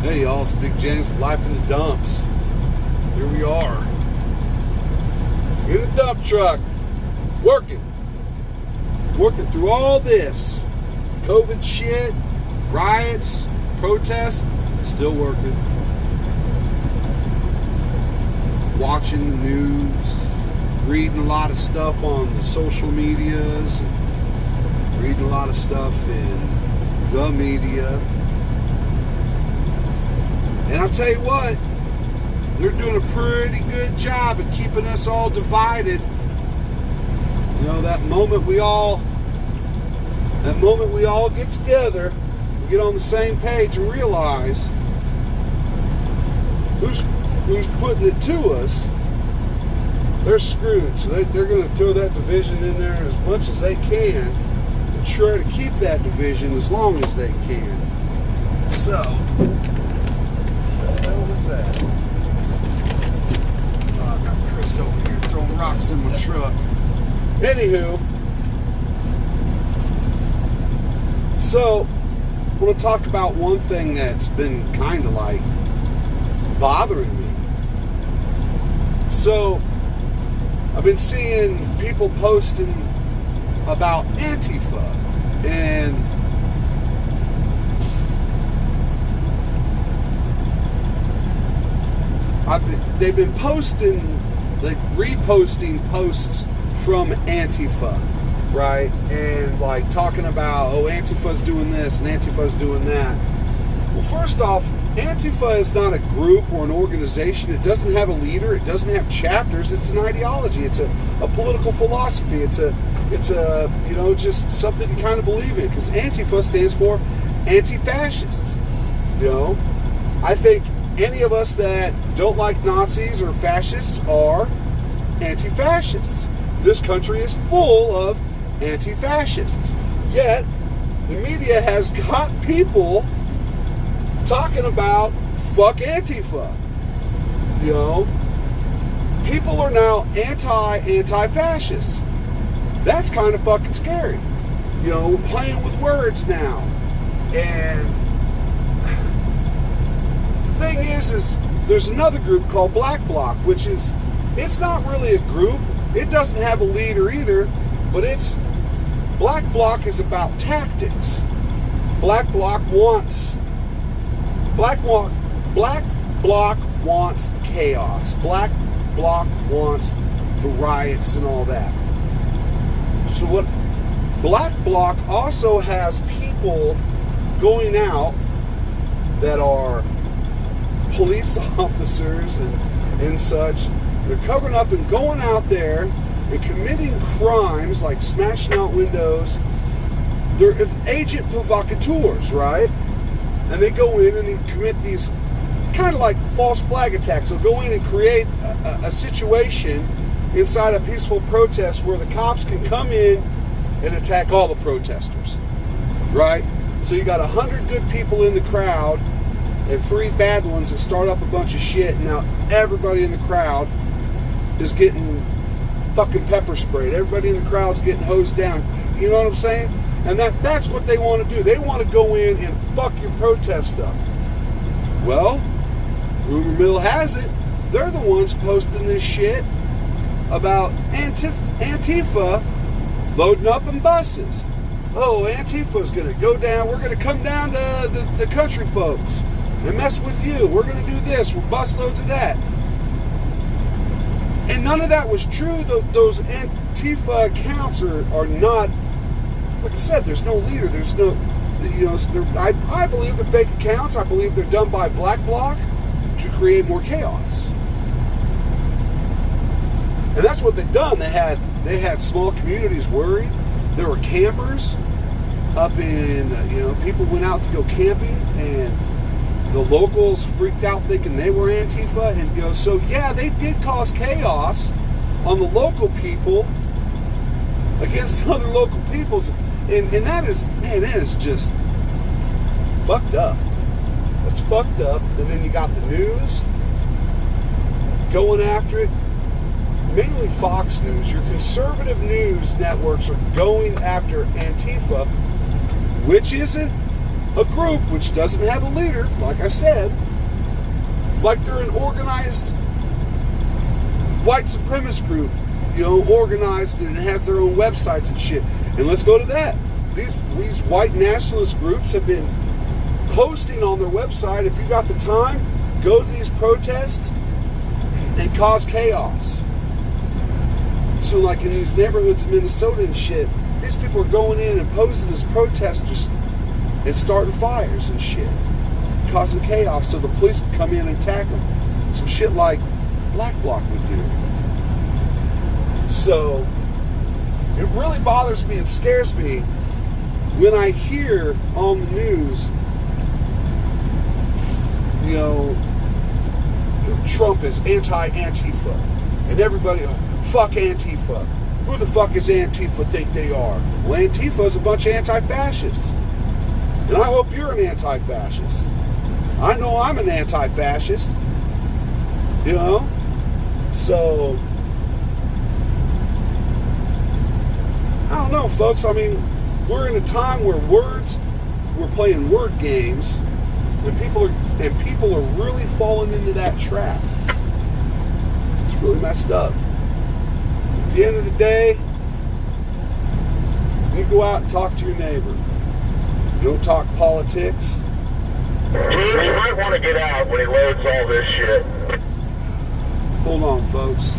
Hey y'all, it's Big James with Life in the Dumps. Here we are. In the dump truck. Working through all this. COVID shit, riots, protests, still working. Watching the news, reading a lot of stuff on the social medias, and reading a lot of stuff in the media. And I'll tell you what, they're doing a pretty good job at keeping us all divided. You know, that moment we all get together, we get on the same page and realize who's putting it to us, they're screwed. So they're going to throw that division in there as much as they can and try to keep that division as long as they can. So, what the hell was that? Oh, I got Chris over here throwing rocks in my truck. Anywho, so I want to talk about one thing that's been kind of like bothering me. So I've been seeing people posting about Antifa, and they've been posting, like reposting posts from Antifa, right? And like talking about, oh, Antifa's doing this and Antifa's doing that. Well, first off, Antifa is not a group or an organization. It doesn't have a leader. It doesn't have chapters. It's an ideology. It's a political philosophy. It's a you know, just something you kind of believe in, because Antifa stands for anti-fascists. You know, I think any of us that don't like Nazis or fascists are anti-fascists. This country is full of anti-fascists. Yet, the media has got people talking about fuck Antifa. You know, people are now anti-fascists. That's kind of fucking scary. You know, we're playing with words now. And the thing is there's another group called Black Bloc, which is, it's not really a group. It doesn't have a leader either, but Black Bloc is about tactics. Black Bloc wants chaos. Black Bloc wants the riots and all that. So what Black Bloc also has people going out that are police officers and such. They're covering up and going out there and committing crimes like smashing out windows. They're agent provocateurs, right? And they go in and they commit these kind of like false flag attacks. They'll go in and create a situation inside a peaceful protest where the cops can come in and attack all the protesters, right? So you got 100 good people in the crowd and 3 bad ones that start up a bunch of shit, and now everybody in the crowd is getting fucking pepper sprayed. Everybody in the crowd's getting hosed down. You know what I'm saying? And that's what they want to do. They want to go in and fuck your protest up. Well, rumor mill has it, they're the ones posting this shit about Antifa loading up in buses. Oh, Antifa's going to go down. We're going to come down to the country folks and mess with you. We're going to do this. We'll bus loads of that. And none of that was true. Those Antifa accounts are not, like I said, there's no leader. There's no, you know, I believe they're fake accounts. I believe they're done by Black Bloc to create more chaos. And that's what they've done. They had small communities worried. There were campers up in, you know, people went out to go camping, and the locals freaked out thinking they were Antifa. And, you know, so yeah, they did cause chaos on the local people against other local peoples. And that is, man, that is just fucked up. That's fucked up. And then you got the news going after it. Mainly Fox News. Your conservative news networks are going after Antifa, which isn't a group which doesn't have a leader, like I said, like they're an organized white supremacist group, organized and has their own websites and shit. And let's go to that. These white nationalist groups have been posting on their website, if you got the time, go to these protests and cause chaos. So like in these neighborhoods in Minnesota and shit, these people are going in and posing as protesters and starting fires and shit, causing chaos so the police can come in and attack them. Some shit like Black Bloc would do. So it really bothers me and scares me when I hear on the news, Trump is anti-Antifa. And everybody, fuck Antifa. Who the fuck is Antifa think they are? Well, Antifa is a bunch of anti-fascists. And I hope you're an anti-fascist. I know I'm an anti-fascist. So, I don't know, folks. I mean, we're in a time where we're playing word games, and people are really falling into that trap. It's really messed up. At the end of the day, you go out and talk to your neighbor. You don't talk politics. You might want to get out when he loads all this shit. Hold on, folks.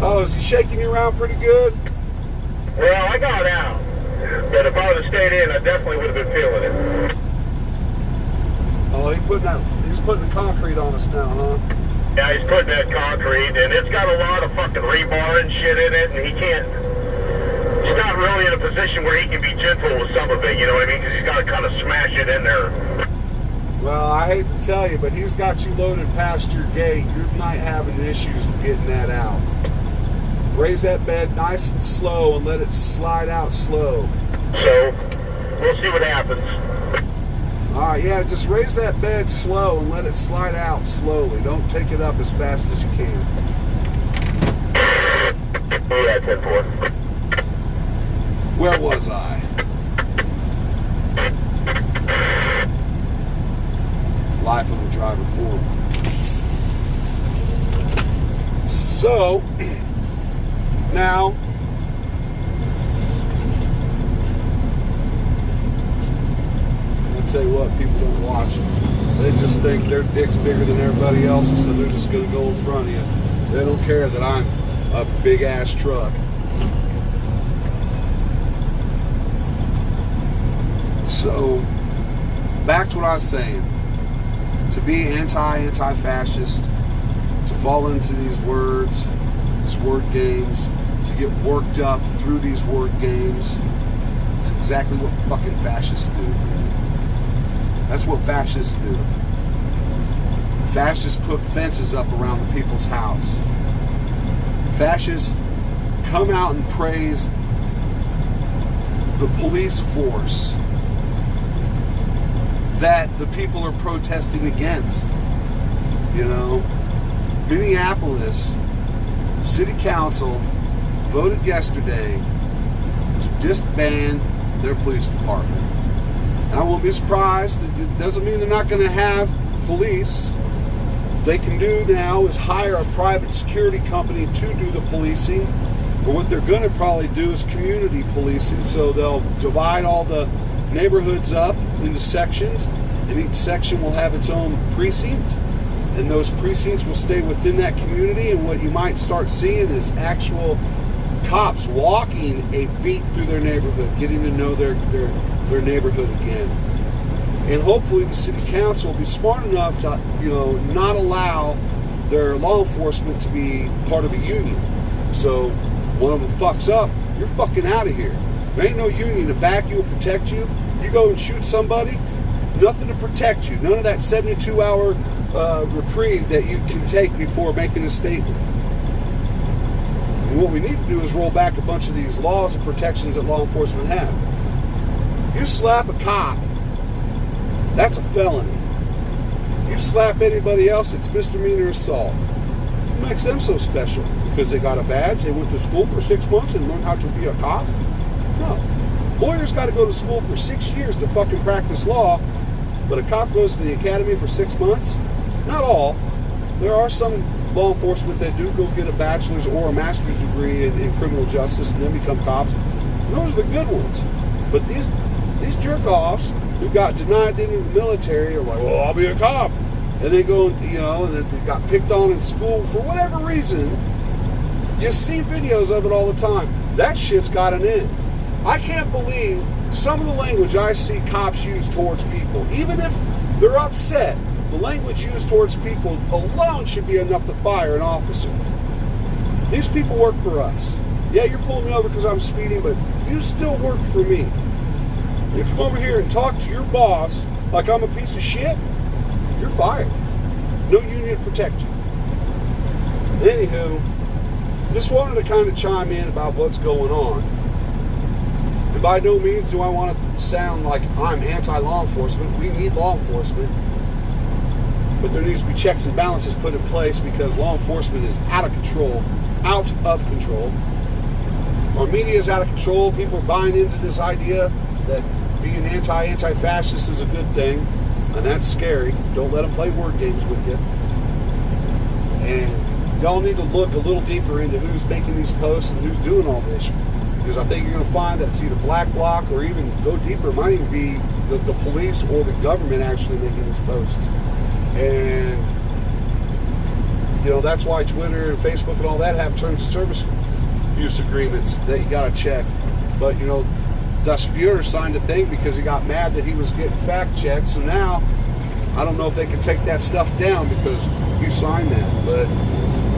Oh, is he shaking you around pretty good? Well, I got out. But if I would have stayed in, I definitely would have been feeling it. Oh, he's putting the concrete on us now, huh? Yeah, he's putting that concrete, and it's got a lot of fucking rebar and shit in it, and he's not really in a position where he can be gentle with some of it, you know what I mean? Because he's got to kind of smash it in there. Well, I hate to tell you, but he's got you loaded past your gate. You're not having issues with getting that out. Raise that bed nice and slow and let it slide out slow. So, we'll see what happens. Alright, yeah, just raise that bed slow and let it slide out slowly. Don't take it up as fast as you can. Yeah, 10-4. Where was I? Life of a driver foreman. So, now, I'll tell you what, people don't watch it. They just think their dick's bigger than everybody else's, so they're just going to go in front of you. They don't care that I'm a big-ass truck. So, back to what I was saying. To be anti-fascist, to fall into these words, these word games, to get worked up through these word games, it's exactly what fucking fascists do, man. That's what fascists do. Fascists put fences up around the people's house. Fascists come out and praise the police force that the people are protesting against. Minneapolis City Council voted yesterday to disband their police department. And I won't be surprised. It doesn't mean they're not going to have police. What they can do now is hire a private security company to do the policing. Or what they're going to probably do is community policing. So they'll divide all the neighborhoods up into sections, and each section will have its own precinct, and those precincts will stay within that community. And what you might start seeing is actual cops walking a beat through their neighborhood, getting to know their neighborhood again. And hopefully the city council will be smart enough to not allow their law enforcement to be part of a union. So one of them fucks up, you're fucking out of here. There ain't no union to back you or protect you. You go and shoot somebody, nothing to protect you. None of that 72-hour reprieve that you can take before making a statement. And what we need to do is roll back a bunch of these laws and protections that law enforcement have. You slap a cop, that's a felony. You slap anybody else, it's misdemeanor assault. What makes them so special? Because they got a badge, they went to school for 6 months and learned how to be a cop? No. Lawyers got to go to school for 6 years to fucking practice law, but a cop goes to the academy for 6 months? Not all. There are some law enforcement that do go get a bachelor's or a master's degree in criminal justice and then become cops. And those are the good ones. But these jerk-offs who got denied into the military are like, well, I'll be a cop. And they go, and they got picked on in school for whatever reason. You see videos of it all the time. That shit's got an end. I can't believe some of the language I see cops use towards people. Even if they're upset, the language used towards people alone should be enough to fire an officer. These people work for us. Yeah, you're pulling me over because I'm speeding, but you still work for me. You come over here and talk to your boss like I'm a piece of shit, you're fired. No union to protect you. Anywho, just wanted to kind of chime in about what's going on. And by no means do I want to sound like I'm anti-law enforcement. We need law enforcement. But there needs to be checks and balances put in place because law enforcement is out of control. Out of control. Our media is out of control. People are buying into this idea that being anti-fascist is a good thing. And that's scary. Don't let them play word games with you. And y'all need to look a little deeper into who's making these posts and who's doing all this. Because I think you're going to find that it's either black bloc or even go deeper. It might even be the police or the government actually making these posts. And, that's why Twitter and Facebook and all that have terms of service use agreements that you got to check. But, Dusty Fuhrer signed a thing because he got mad that he was getting fact checked. So now, I don't know if they can take that stuff down because you signed that. But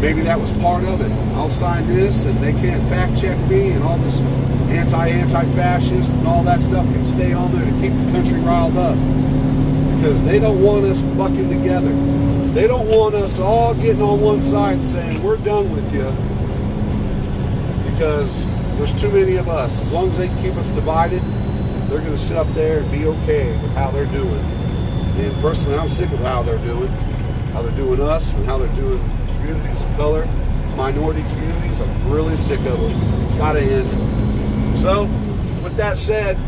maybe that was part of it. I'll sign this and they can't fact check me and all this anti-fascist and all that stuff can stay on there to keep the country riled up. Because they don't want us fucking together. They don't want us all getting on one side and saying, we're done with you. Because there's too many of us. As long as they keep us divided, they're going to sit up there and be okay with how they're doing. And personally, I'm sick of how they're doing us and how they're doing communities of color, minority communities. I'm really sick of it. It's got to end. So, with that said,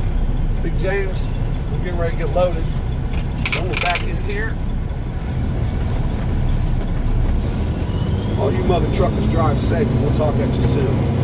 Big James, we're getting ready to get loaded. So we're back in here. All you mother truckers drive safe, and we'll talk at you soon.